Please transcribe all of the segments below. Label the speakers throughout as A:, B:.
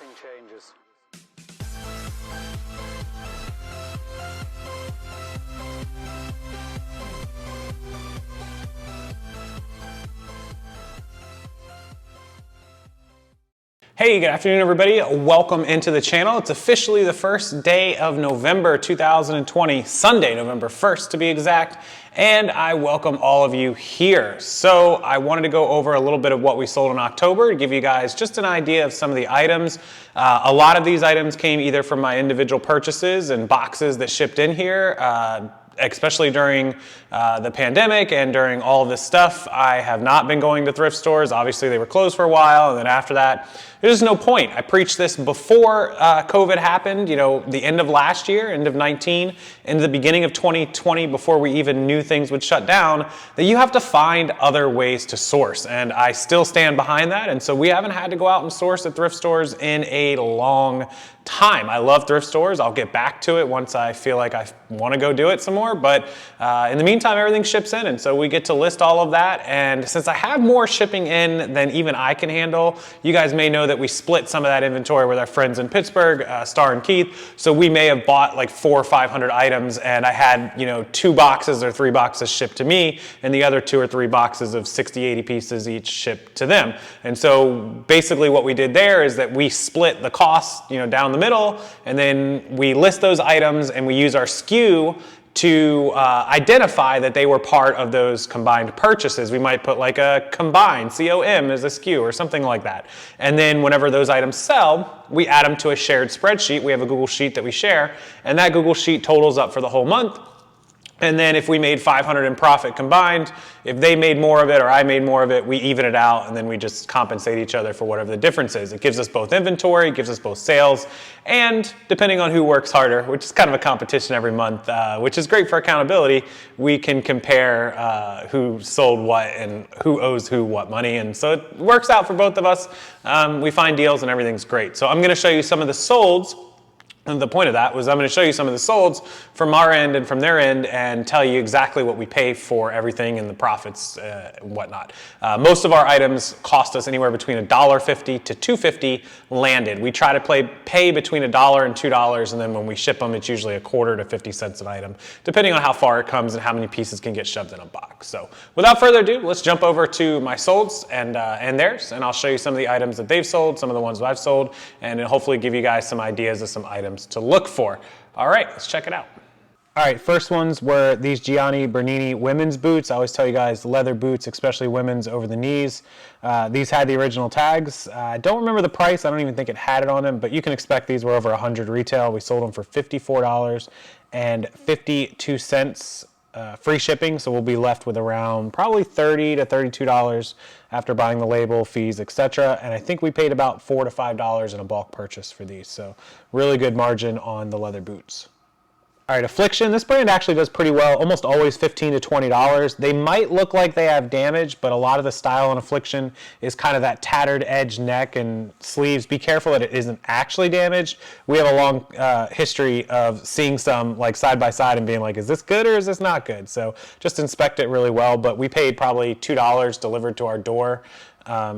A: nothing changes.
B: Hey, good afternoon everybody. Welcome into the channel. It's officially the first day of November 2020, Sunday, November 1st to be exact, and I welcome all of you here. So I wanted to go over a little bit of what we sold in October to give you guys just an idea of some of the items. A lot of these items came either from my individual purchases and boxes that shipped in here, especially during the pandemic and during all of this stuff. I have not been going to thrift stores. Obviously they were closed for a while, and then after that, there's no point. I preached this before COVID happened, you know, the end of last year, end of 19, into the beginning of 2020, before we even knew things would shut down, that you have to find other ways to source. And I still stand behind that. And so we haven't had to go out and source at thrift stores in a long time. I love thrift stores. I'll get back to it once I feel like I want to go do it some more. But in the meantime, everything ships in. And so we get to list all of that. And since I have more shipping in than even I can handle, you guys may know that we split some of that inventory with our friends in Pittsburgh, Star and Keith. So we may have bought like 400 or 500 items, and I had, you know, 2 boxes or 3 boxes shipped to me, and the other 2 or 3 boxes of 60, 80 pieces each shipped to them. And so basically what we did there is that we split the cost, you know, down the middle, and then we list those items and we use our SKU to identify that they were part of those combined purchases. We might put like a combined, COM as a SKU or something like that. And then whenever those items sell, we add them to a shared spreadsheet. We have a Google Sheet that we share, and that Google Sheet totals up for the whole month. And then if we made 500 in profit combined, if they made more of it or I made more of it, we even it out, and then we just compensate each other for whatever the difference is. It gives us both inventory, it gives us both sales, and depending on who works harder, which is kind of a competition every month, which is great for accountability, we can compare who sold what and who owes who what money. And so it works out for both of us. We find deals and everything's great. So I'm gonna show you some of the solds. And the point of that was I'm going to show you some of the solds from our end and from their end and tell you exactly what we pay for everything and the profits and whatnot. Most of our items cost us anywhere between $1.50 to $2.50 landed. We try to pay between $1 and $2, and then when we ship them, it's usually a quarter to 50 cents an item, depending on how far it comes and how many pieces can get shoved in a box. So without further ado, let's jump over to my solds and theirs, and I'll show you some of the items that they've sold, some of the ones that I've sold, and it'll hopefully give you guys some ideas of some items to look for. All right, let's check it out. All right, first ones were these Gianni Bernini women's boots. I always tell you guys leather boots, especially women's over the knees. These had the original tags. I don't remember the price. I don't even think it had it on them, but you can expect these were over 100 retail. We sold them for $54.52. Free shipping, so we'll be left with around probably $30 to $32 after buying the label, fees, etc. And I think we paid about $4 to $5 in a bulk purchase for these, so really good margin on the leather boots. All right, Affliction, this brand actually does pretty well, almost always $15 to $20. They might look like they have damage, but a lot of the style on Affliction is kind of that tattered edge neck and sleeves. Be careful that it isn't actually damaged. We have a long history of seeing some like side by side and being like, is this good or is this not good? So just inspect it really well, but we paid probably $2 delivered to our door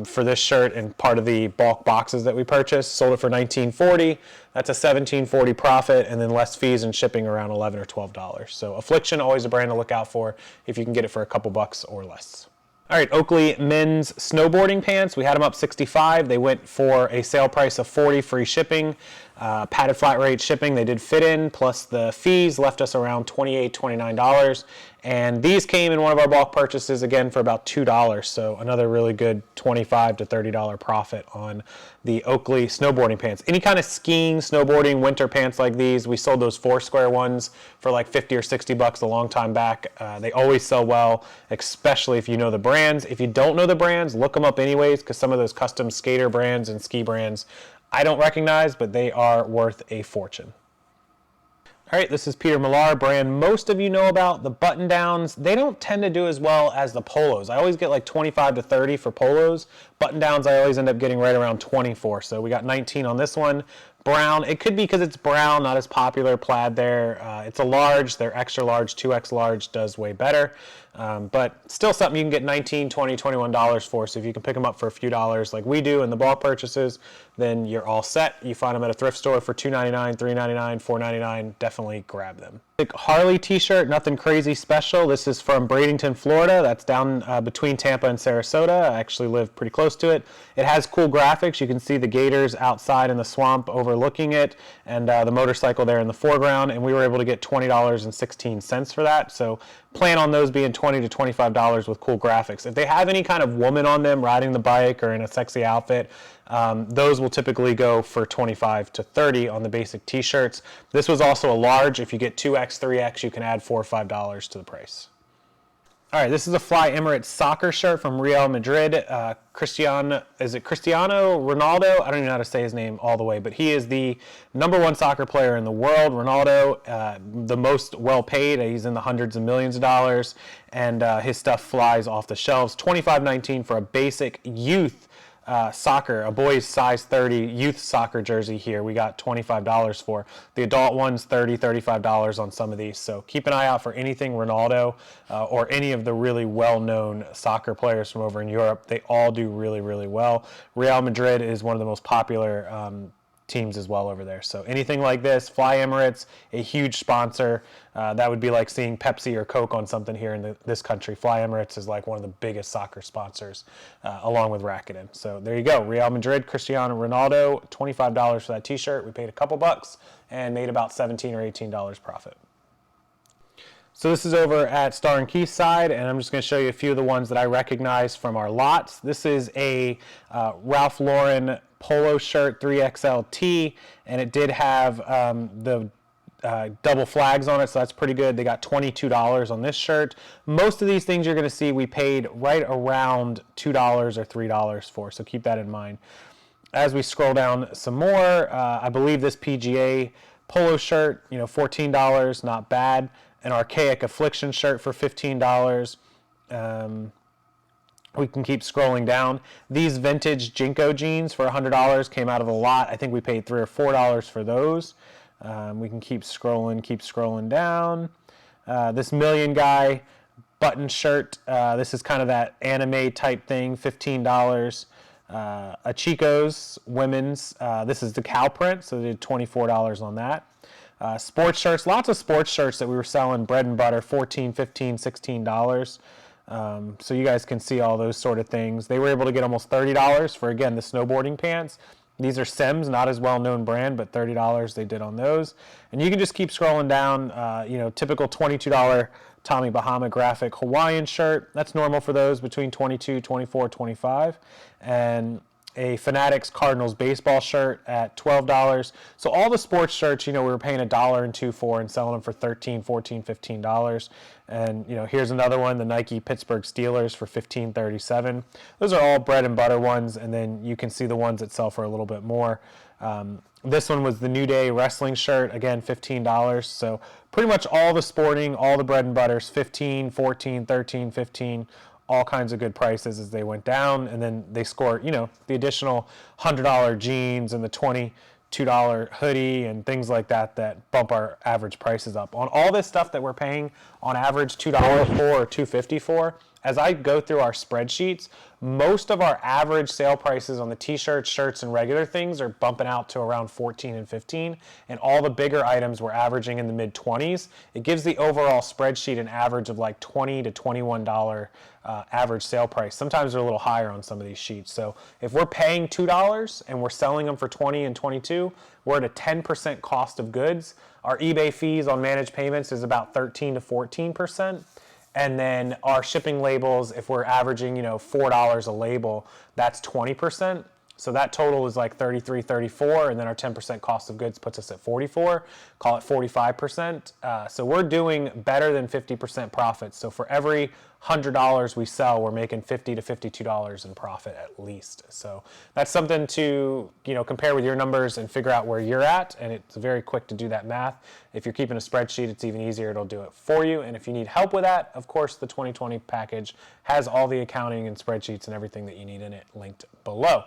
B: for this shirt and part of the bulk boxes that we purchased. Sold it for $19.40. That's a $17.40 profit, and then less fees and shipping around $11 or $12. So Affliction, always a brand to look out for if you can get it for a couple bucks or less. All right, Oakley men's snowboarding pants. We had them up 65. They went for a sale price of 40, free shipping. Padded flat rate shipping, they did fit in, plus the fees left us around $28, $29. And these came in one of our bulk purchases, again, for about $2. So another really good $25 to $30 profit on the Oakley snowboarding pants. Any kind of skiing, snowboarding, winter pants like these, we sold those 4-square ones for like 50 or 60 bucks a long time back. They always sell well, especially if you know the brands. If you don't know the brands, look them up anyways, because some of those custom skater brands and ski brands I don't recognize, but they are worth a fortune. All right, this is Peter Millar, brand most of you know about. The button downs, they don't tend to do as well as the polos. I always get like 25 to 30 for polos. Button downs, I always end up getting right around 24. So we got 19 on this one. brown. It could be because it's brown, not as popular plaid there. It's a large, they're extra large, 2X large does way better. But still something you can get $19, $20, $21 for. So if you can pick them up for a few dollars like we do in the bulk purchases, then you're all set. You find them at a thrift store for $2.99, $3.99, $4.99. Definitely grab them. Harley t-shirt, nothing crazy special. This is from Bradenton, Florida. That's down between Tampa and Sarasota. I actually live pretty close to it. It has cool graphics. You can see the gators outside in the swamp overlooking it, and the motorcycle there in the foreground, and we were able to get $20.16 for that. So plan on those being $20 to $25 with cool graphics. If they have any kind of woman on them riding the bike or in a sexy outfit, those will typically go for $25 to $30 on the basic t-shirts. This was also a large. If you get 2X, 3X, you can add $4 or $5 to the price. All right, this is a Fly Emirates soccer shirt from Real Madrid. Cristiano Ronaldo? I don't even know how to say his name all the way, but he is the #1 soccer player in the world. Ronaldo, the most well paid. He's in the hundreds of millions of dollars, and his stuff flies off the shelves. $25.19 for a basic youth soccer, a boy's size 30 youth soccer jersey here. We got $25 for. The adult one's $30, $35 on some of these. So keep an eye out for anything Ronaldo or any of the really well-known soccer players from over in Europe. They all do really, really well. Real Madrid is one of the most popular teams as well over there. So anything like this, Fly Emirates, a huge sponsor. That would be like seeing Pepsi or Coke on something here in this country. Fly Emirates is like one of the biggest soccer sponsors, along with Rakuten. So there you go. Real Madrid, Cristiano Ronaldo, $25 for that t-shirt. We paid a couple bucks and made about $17 or $18 profit. So this is over at Star and Keith's side, and I'm just going to show you a few of the ones that I recognize from our lots. This is a Ralph Lauren Polo shirt, 3XL tee, and it did have the double flags on it, so that's pretty good. They got $22 on this shirt. Most of these things you're going to see we paid right around $2 or $3 for, so keep that in mind. As we scroll down some more, I believe this PGA Polo shirt, $14, not bad. An Archaic Affliction shirt for $15. We can keep scrolling down. These vintage Jinko jeans for $100 came out of a lot. I think we paid $3 or $4 for those. We can keep scrolling down. This Million Guy button shirt. This is kind of that anime type thing, $15. A Chico's women's. This is the cow print, so they did $24 on that. Sports shirts, lots of sports shirts that we were selling, bread and butter, $14, $15, $16. So you guys can see all those sort of things. They were able to get almost $30 for, again, the snowboarding pants. These are 000's, not as well-known brand, but $30 they did on those. And you can just keep scrolling down, typical $22 Tommy Bahama graphic Hawaiian shirt. That's normal for those, between $22, $24, $25. And a Fanatics Cardinals baseball shirt at $12. So all the sports shirts, we were paying $1 and $2 for and selling them for $13, $14, $15. And, here's another one, the Nike Pittsburgh Steelers for $15.37. Those are all bread and butter ones, and then you can see the ones that sell for a little bit more. This one was the New Day wrestling shirt, again, $15. So pretty much all the sporting, all the bread and butters, $15, $14, $13, $15, all kinds of good prices as they went down, and then they scored, the additional $100 jeans and the $22 hoodie and things like that bump our average prices up. On all this stuff that we're paying on average $2 for or $2.50 for, as I go through our spreadsheets, most of our average sale prices on the t-shirts, shirts, and regular things are bumping out to around $14 and $15, and all the bigger items we're averaging in the mid-20s. It gives the overall spreadsheet an average of like $20 to $21 average sale price. Sometimes they're a little higher on some of these sheets. So if we're paying $2 and we're selling them for $20 and $22, we're at a 10% cost of goods. Our eBay fees on managed payments is about 13 to 14%. And then our shipping labels, if we're averaging, $4 a label, that's 20%. So that total is like 33, 34, and then our 10% cost of goods puts us at 44, call it 45%. So we're doing better than 50% profits. So for every $100 we sell, we're making $50 to $52 in profit at least. So that's something to, compare with your numbers and figure out where you're at. And it's very quick to do that math. If you're keeping a spreadsheet, it's even easier. It'll do it for you. And if you need help with that, of course, the 2020 package has all the accounting and spreadsheets and everything that you need in it linked below.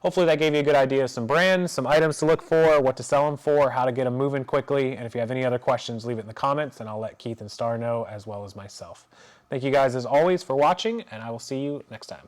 B: Hopefully that gave you a good idea of some brands, some items to look for, what to sell them for, how to get them moving quickly. And if you have any other questions, leave it in the comments and I'll let Keith and Star know, as well as myself. Thank you guys as always for watching, and I will see you next time.